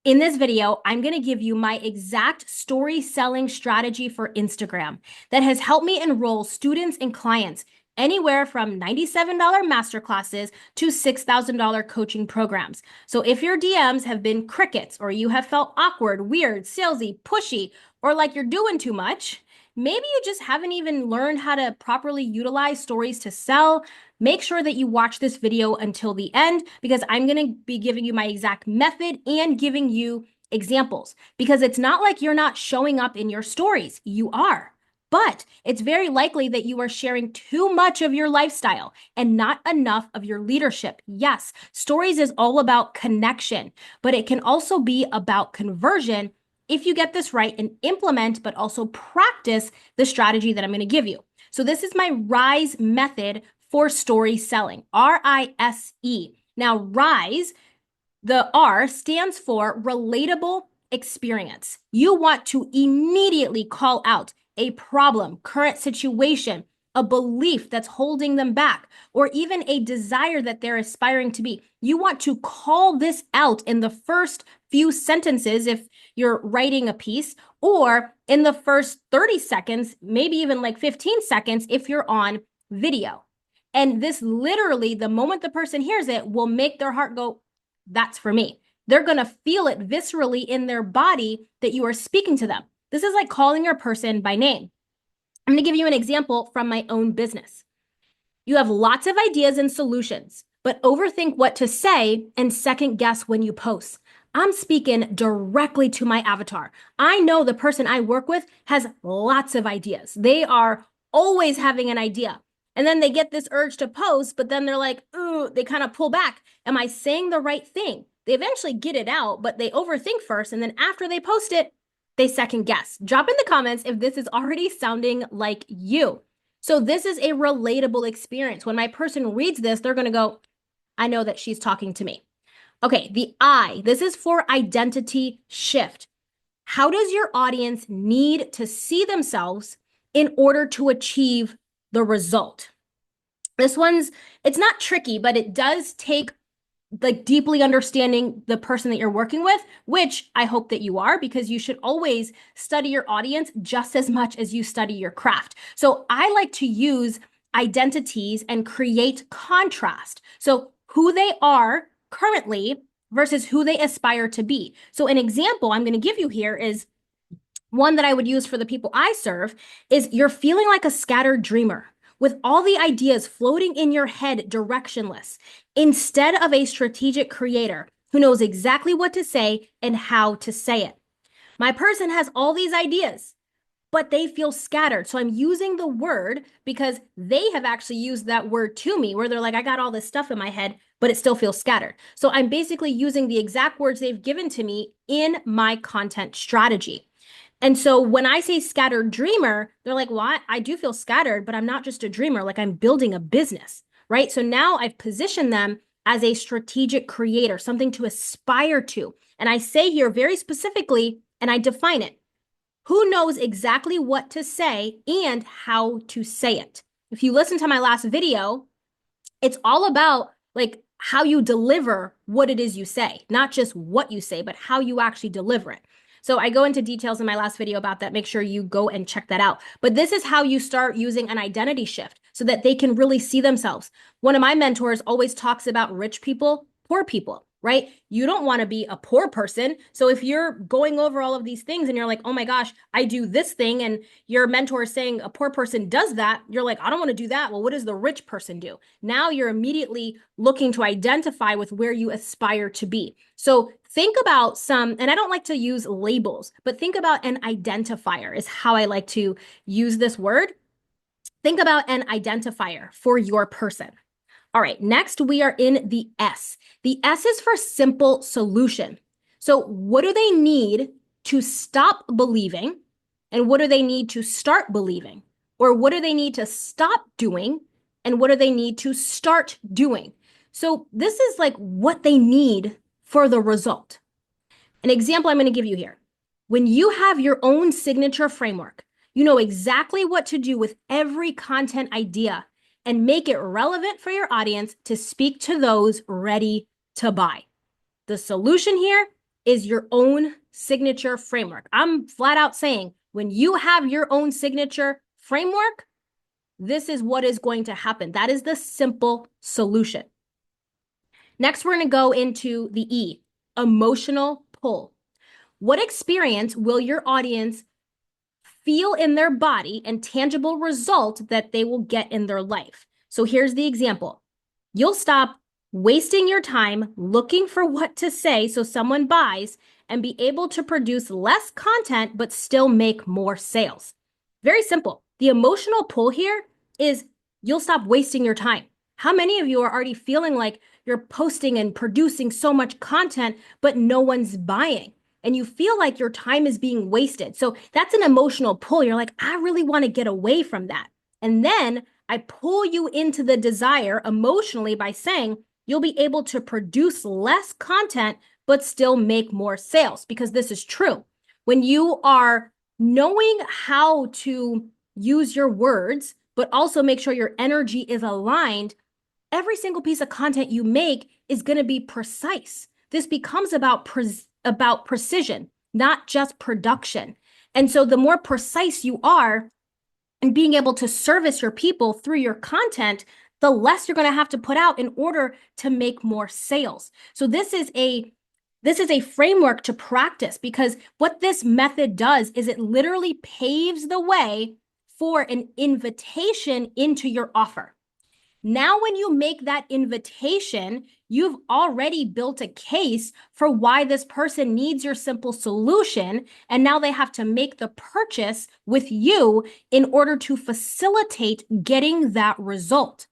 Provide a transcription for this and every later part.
In this video, I'm going to give you my exact story selling strategy for Instagram that has helped me enroll students and clients anywhere from $97 masterclasses to $6,000 coaching programs. So if your DMs have been crickets, or you have felt awkward, weird, salesy, pushy, or like you're doing too much, maybe you just haven't even learned how to properly utilize stories to sell, make sure that you watch this video until the end, because I'm going to be giving you my exact method and giving you examples, because it's not like you're not showing up in your stories. You are. But it's very likely that you are sharing too much of your lifestyle and not enough of your leadership. Yes, stories is all about connection, but it can also be about conversion if you get this right and implement, but also practice the strategy that I'm going to give you. So this is my RISE method for story selling, RISE. Now, RISE, the R stands for relatable experience. You want to immediately call out a problem, current situation, a belief that's holding them back, or even a desire that they're aspiring to be. You want to call this out in the first few sentences if you're writing a piece, or in the first 30 seconds, maybe even like 15 seconds if you're on video. And this literally, the moment the person hears it, will make their heart go, that's for me. They're going to feel it viscerally in their body that you are speaking to them. This is like calling your person by name. I'm going to give you an example from my own business. You have lots of ideas and solutions, but overthink what to say and second guess when you post. I'm speaking directly to my avatar. I know the person I work with has lots of ideas. They are always having an idea. And then they get this urge to post, but then they're like, ooh, they kind of pull back. Am I saying the right thing? They eventually get it out, but they overthink first. And then after they post it, they second guess. Drop in the comments if this is already sounding like you. So this is a relatable experience. When my person reads this, they're going to go, I know that she's talking to me. Okay, the I, this is for identity shift. How does your audience need to see themselves in order to achieve the result? This one's, it's not tricky, but it does take like deeply understanding the person that you're working with, which I hope that you are, because you should always study your audience just as much as you study your craft. So I like to use identities and create contrast. So who they are currently versus who they aspire to be. So an example I'm going to give you here is one that I would use for the people I serve is you're feeling like a scattered dreamer with all the ideas floating in your head directionless, instead of a strategic creator who knows exactly what to say and how to say it. My person has all these ideas, but they feel scattered. So I'm using the word because they have actually used that word to me where they're like, I got all this stuff in my head, but it still feels scattered. So I'm basically using the exact words they've given to me in my content strategy. And so when I say scattered dreamer, they're like, well, I do feel scattered, but I'm not just a dreamer. Like I'm building a business, right? So now I've positioned them as a strategic creator, something to aspire to. And I say here very specifically, and I define it. Who knows exactly what to say and how to say it? If you listen to my last video, it's all about like how you deliver what it is you say, not just what you say, but how you actually deliver it. So I go into details in my last video about that. Make sure you go and check that out. But this is how you start using an identity shift so that they can really see themselves. One of my mentors always talks about rich people, poor people, right? You don't want to be a poor person. So if you're going over all of these things and you're like, oh my gosh, I do this thing, and your mentor is saying a poor person does that, you're like, I don't want to do that. Well, what does the rich person do? Now you're immediately looking to identify with where you aspire to be. So think about some, and I don't like to use labels, but think about an identifier is how I like to use this word. Think about an identifier for your person. All right, next we are in the S. The S is for simple solution. So what do they need to stop believing? And what do they need to start believing? Or what do they need to stop doing? And what do they need to start doing? So this is like what they need for the result. An example I'm going to give you here. When you have your own signature framework, you know exactly what to do with every content idea and make it relevant for your audience to speak to those ready to buy. The solution here is your own signature framework. I'm flat out saying when you have your own signature framework, this is what is going to happen. That is the simple solution. Next, we're going to go into the E, emotional pull. What experience will your audience feel in their body and tangible result that they will get in their life? So here's the example. You'll stop wasting your time looking for what to say so someone buys and be able to produce less content but still make more sales. Very simple. The emotional pull here is you'll stop wasting your time. How many of you are already feeling like you're posting and producing so much content, but no one's buying? And you feel like your time is being wasted. So that's an emotional pull. You're like, I really want to get away from that. And then I pull you into the desire emotionally by saying you'll be able to produce less content, but still make more sales, because this is true. When you are knowing how to use your words, but also make sure your energy is aligned, every single piece of content you make is going to be precise. This becomes about precision, not just production. And so the more precise you are in being able to service your people through your content, the less you're going to have to put out in order to make more sales. So this is a framework to practice, because what this method does is it literally paves the way for an invitation into your offer. Now, when you make that invitation, you've already built a case for why this person needs your simple solution. And now they have to make the purchase with you in order to facilitate getting that result.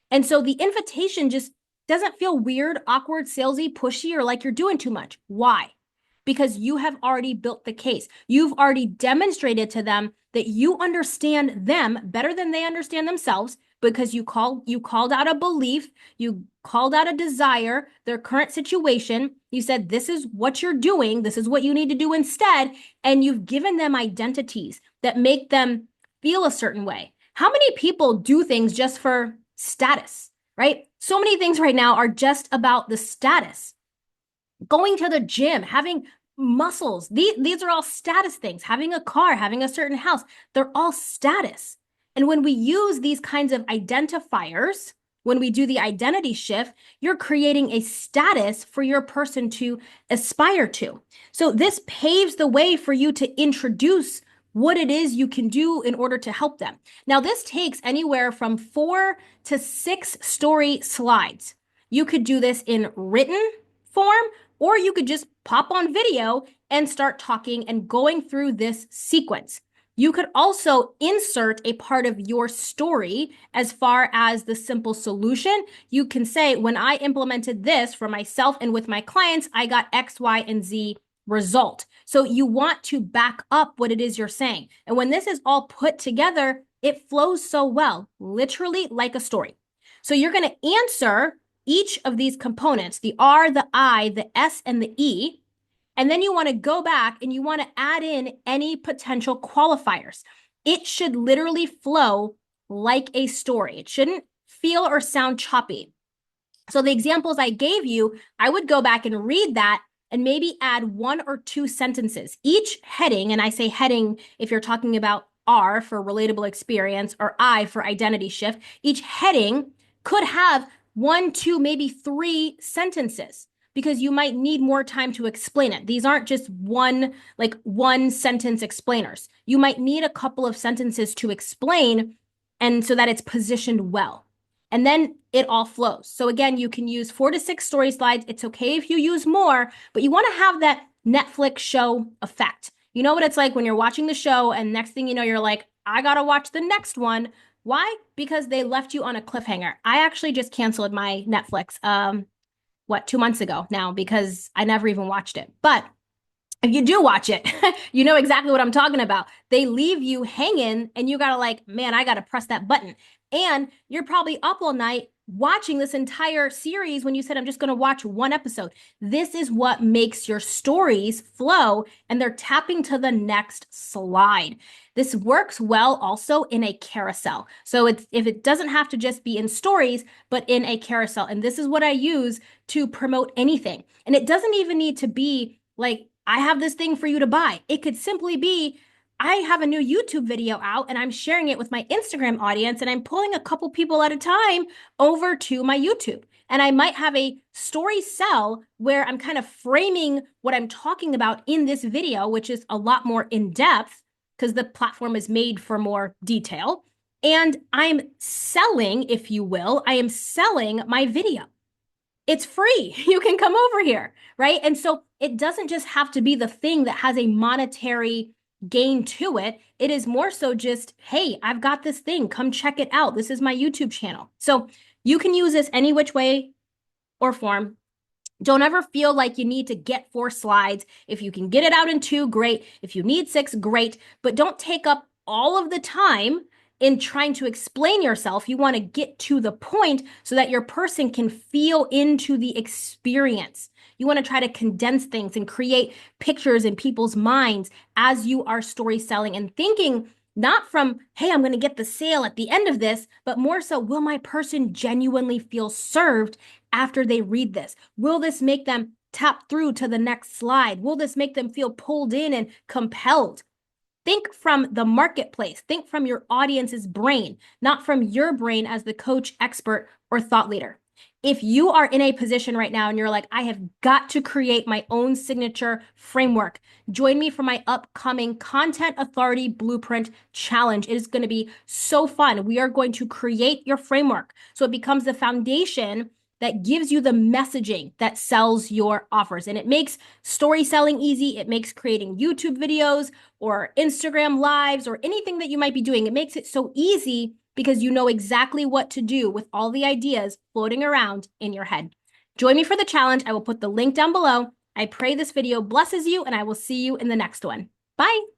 And so the invitation just doesn't feel weird, awkward, salesy, pushy, or like you're doing too much. Why? Because you have already built the case. You've already demonstrated to them that you understand them better than they understand themselves, because you called out a belief, you called out a desire, their current situation. You said, this is what you're doing, this is what you need to do instead. And you've given them identities that make them feel a certain way. How many people do things just for status, right? So many things right now are just about the status. Going to the gym, having muscles, these are all status things. Having a car, having a certain house, they're all status. And when we use these kinds of identifiers, when we do the identity shift, you're creating a status for your person to aspire to. So this paves the way for you to introduce what it is you can do in order to help them. Now, this takes anywhere from 4 to 6 story slides. You could do this in written form, or you could just pop on video and start talking and going through this sequence. You could also insert a part of your story as far as the simple solution. You can say, when I implemented this for myself and with my clients, I got X, Y, and Z result. So you want to back up what it is you're saying. And when this is all put together, it flows so well, literally like a story. So you're going to answer each of these components, the R, the I, the S, and the E. And then you want to go back and you want to add in any potential qualifiers. It should literally flow like a story. It shouldn't feel or sound choppy. So the examples I gave you, I would go back and read that and maybe add 1 or 2 sentences. Each heading, and I say heading if you're talking about R for relatable experience or I for identity shift, each heading could have 1, 2, maybe 3 sentences, because you might need more time to explain it. These aren't just one sentence explainers. You might need a couple of sentences to explain, and so that it's positioned well. And then it all flows. So again, you can use 4 to 6 story slides. It's okay if you use more, but you want to have that Netflix show effect. You know what it's like when you're watching the show and next thing you know, you're like, I gotta watch the next one. Why? Because they left you on a cliffhanger. I actually just canceled my Netflix, 2 months ago now, because I never even watched it. But if you do watch it, you know exactly what I'm talking about. They leave you hanging and you gotta like, man, I gotta press that button. And you're probably up all night watching this entire series when you said, I'm just gonna watch one episode. This is what makes your stories flow, and they're tapping to the next slide. This works well also in a carousel. So if it doesn't have to just be in stories, but in a carousel. And this is what I use to promote anything. And it doesn't even need to be Like, I have this thing for you to buy. It could simply be, I have a new YouTube video out and I'm sharing it with my Instagram audience and I'm pulling a couple people at a time over to my YouTube. And I might have a story sell where I'm kind of framing what I'm talking about in this video, which is a lot more in depth because the platform is made for more detail. And I'm selling, if you will, I am selling my video. It's free. You can come over here, right? And so it doesn't just have to be the thing that has a monetary gain to it. It is more so just, hey, I've got this thing. Come check it out. This is my YouTube channel. So you can use this any which way or form. Don't ever feel like you need to get 4 slides. If you can get it out in 2, great. If you need 6, great. But don't take up all of the time in trying to explain yourself. You want to get to the point so that your person can feel into the experience. You want to try to condense things and create pictures in people's minds as you are story selling and thinking not from, hey, I'm going to get the sale at the end of this, but more so, will my person genuinely feel served after they read this? Will this make them tap through to the next slide? Will this make them feel pulled in and compelled? Think from the marketplace. Think from your audience's brain, not from your brain as the coach, expert, or thought leader. If you are in a position right now and you're like, I have got to create my own signature framework, join me for my upcoming Content Authority Blueprint Challenge. It is going to be so fun. We are going to create your framework so it becomes the foundation that gives you the messaging that sells your offers. And it makes story selling easy. It makes creating YouTube videos or Instagram lives or anything that you might be doing. It makes it so easy because you know exactly what to do with all the ideas floating around in your head. Join me for the challenge. I will put the link down below. I pray this video blesses you, and I will see you in the next one. Bye.